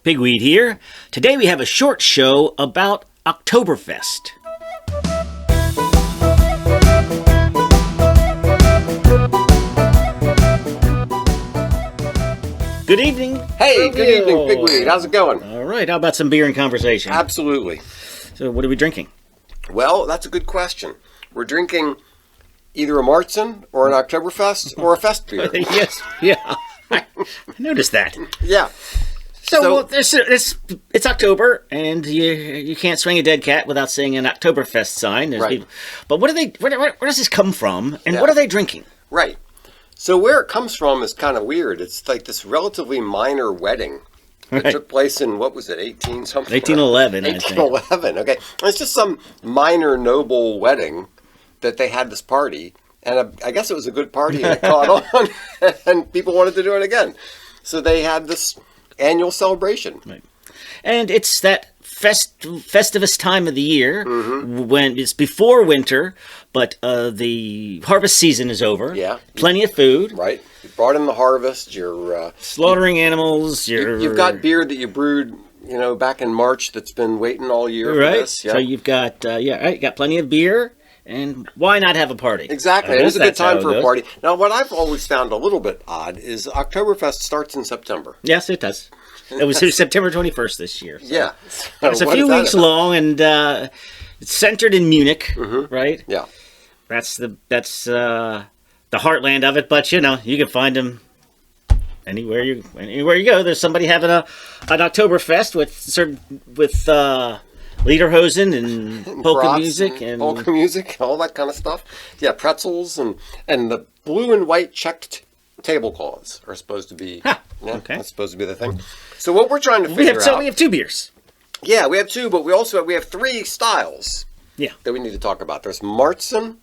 Pigweed here. Today we have a short show about Oktoberfest. Good evening. Hey, good evening, Pigweed. How's it going? All right, how about some beer and conversation? Absolutely. So what are we drinking? Well, that's a good question. We're drinking either a Marzen or an Oktoberfest or a Festbier. Yes, yeah. I noticed that. Yeah. So well, it's October, and you can't swing a dead cat without seeing an Oktoberfest sign. There's right. People, but where does this come from, and what are they drinking? Right. So where it comes from is kind of weird. It's like this relatively minor wedding that took place in, what was it, 18-something? 1811, 1811, okay. It's just some minor noble wedding that they had this party, and I guess it was a good party, and it caught on, and people wanted to do it again. So they had this annual celebration. Right. And it's that festivus time of the year when it's before winter, but the harvest season is over. Yeah. Plenty of food. Right. You brought in the harvest. You're slaughtering animals. You've got beer that you brewed, back in March that's been waiting all year for this. Yeah. So you've got, you got plenty of beer. And why not have a party? Exactly. It is a good time for a party. Now, what I've always found a little bit odd is Oktoberfest starts in September. Yes, it does. It was September 21st this year. So. Yeah. So it's a few weeks long, and it's centered in Munich, right? Yeah. That's the heartland of it. But you can find them anywhere you go. There's somebody having an Oktoberfest with lederhosen and polka music and polka music, all that kind of stuff. Yeah, pretzels and the blue and white checked tablecloths are supposed to be. Okay, that's supposed to be the thing. So what we're trying to figure out. So we have two beers. Yeah, we have two, but we have three styles. Yeah. That we need to talk about. There's Marzen,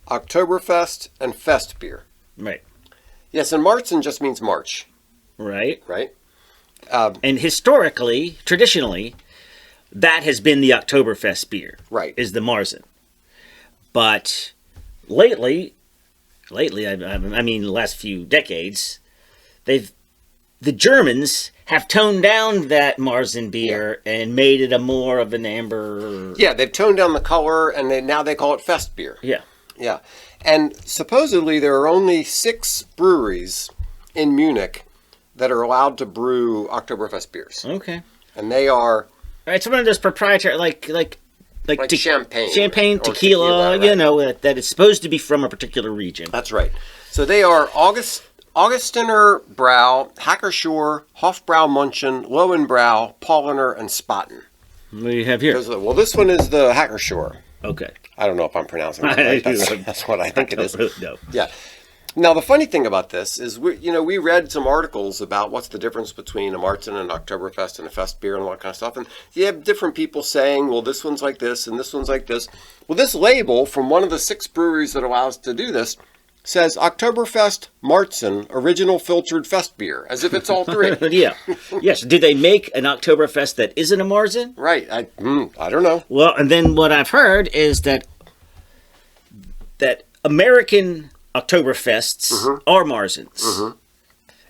Oktoberfest, and Festbier. Right. Yes, and Marzen just means March. Right. Right. And traditionally, that has been the Oktoberfest beer. Right. Is the Marzen. But lately, I mean, the last few decades, the Germans have toned down that Marzen beer and made it a more of an amber. Yeah, they've toned down the color, and now they call it Festbier. Yeah. Yeah. And supposedly there are only 6 breweries in Munich that are allowed to brew Oktoberfest beers. Okay. And they are... It's one of those proprietary, like champagne, tequila, right. that is supposed to be from a particular region. That's right. So they are Augustiner Brau, Hacker-Pschorr, Hofbraumunchen, Lowenbrau, Paulaner, and Spaten. What do you have here? Well, this one is the Hacker-Pschorr. Okay. I don't know if I'm pronouncing it right. That's what I think it is. No. Yeah. Now, the funny thing about this is, we read some articles about what's the difference between a Marzen and an Oktoberfest and a Festbier and all that kind of stuff. And you have different people saying, well, this one's like this and this one's like this. Well, this label from one of the 6 breweries that allows to do this says Oktoberfest Marzen Original Filtered Festbier, as if it's all 3. Yeah. Yes. Do they make an Oktoberfest that isn't a Marzen? Right. I don't know. Well, and then what I've heard is that American Oktoberfests are Marzens,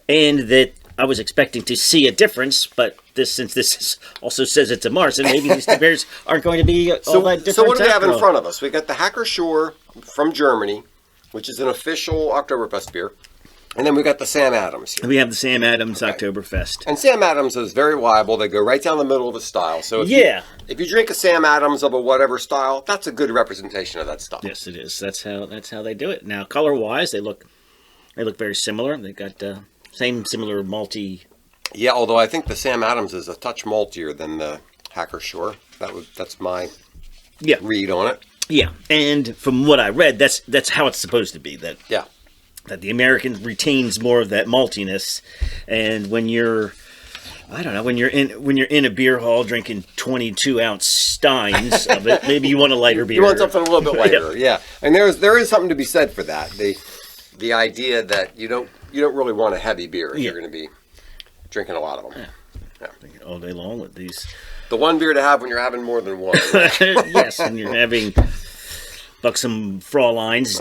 and that I was expecting to see a difference, but since this also says it's a Marzen, maybe these two beers aren't going to be all that different. So what do we have in front of us? We got the Hacker-Pschorr from Germany, which is an official Oktoberfest beer, and then we got the Sam Adams here. We have the Sam Adams Oktoberfest, and Sam Adams is very reliable. They go right down the middle of the style. So if you drink a Sam Adams of a whatever style, that's a good representation of that stuff. Yes, it is. That's how they do it. Now, color-wise, they look very similar. They got similar malty. Yeah, although I think the Sam Adams is a touch maltier than the Hacker-Pschorr. That's my read on it. Yeah, and from what I read, that's how it's supposed to be. That the American retains more of that maltiness, and when you're in a beer hall drinking 22-ounce steins of it, maybe you want a lighter beer. You want something a little bit lighter, yeah. And there is something to be said for that. The idea that you don't really want a heavy beer if you're going to be drinking a lot of them. Yeah. All day long with these. The one beer to have when you're having more than one. Yes, when you're having buxom Fräuleins.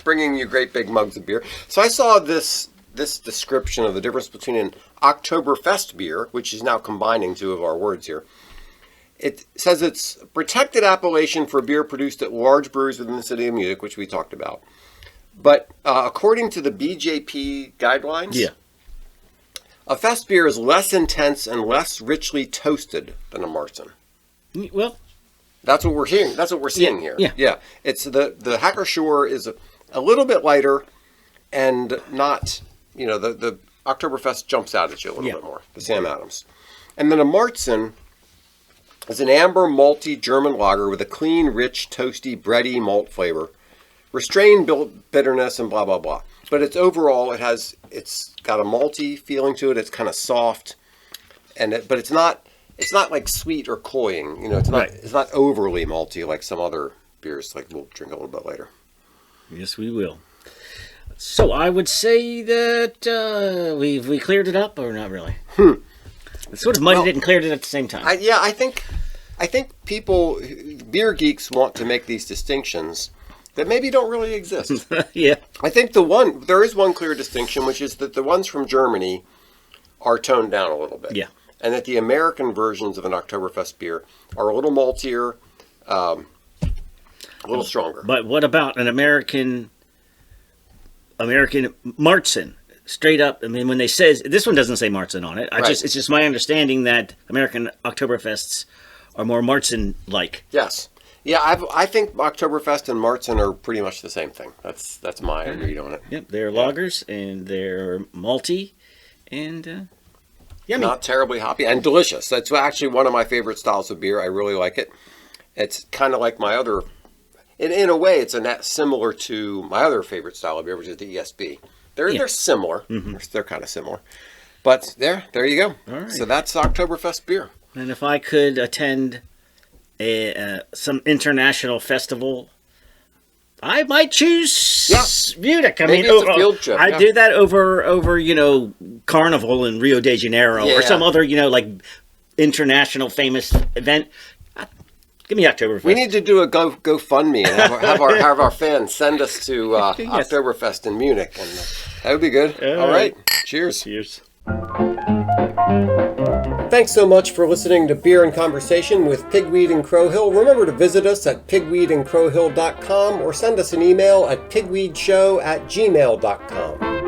Bringing you great big mugs of beer. So I saw this this description of the difference between an Oktoberfest beer, which is now combining two of our words here. It says it's a protected appellation for beer produced at large breweries within the city of Munich, which we talked about. But according to the BJP guidelines, a fest beer is less intense and less richly toasted than a Marzen. Well, that's what we're hearing. That's what we're seeing here. Yeah. It's the Hacker-Pschorr is a little bit lighter, and not, the Oktoberfest jumps out at you a little bit more. The Sam Adams, and then a Marzen is an amber malty German lager with a clean, rich, toasty, bready malt flavor, restrained bitterness, and blah blah blah. But it's overall, it's got a malty feeling to it. It's kind of soft, but it's not like sweet or cloying. It's not overly malty like some other beers, like we'll drink a little bit later. Yes, we will. So I would say that we cleared it up, or not really. Sort of muddied it and cleared it at the same time. I think people, beer geeks, want to make these distinctions that maybe don't really exist. Yeah. I think there is one clear distinction, which is that the ones from Germany are toned down a little bit. Yeah. And that the American versions of an Oktoberfest beer are a little maltier, a little stronger. But what about an American Marzen? Straight up, I mean, when they says this one doesn't say Marzen on it. It's just my understanding that American Oktoberfests are more Marzen-like. Yes, yeah, I think Oktoberfest and Marzen are pretty much the same thing. That's my read on it. Yep, they're lagers and they're malty and yummy. Not terribly hoppy and delicious. That's actually one of my favorite styles of beer. I really like it. It's kind of like my other. In a way, it's similar to my other favorite style of beer, which is the ESB. They're similar. Mm-hmm. They're kind of similar. But there you go. All right. So that's Oktoberfest beer. And if I could attend some international festival, I might choose Munich. Maybe it's a field trip. I do that over Carnival in Rio de Janeiro or some other like international famous event. Give me Oktoberfest. We need to do a GoFundMe and have our fans send us to Oktoberfest in Munich, and that would be good. All right. Cheers. Cheers. Thanks so much for listening to Beer and Conversation with Pigweed and Crowhill. Remember to visit us at pigweedandcrowhill.com or send us an email at pigweedshow@gmail.com.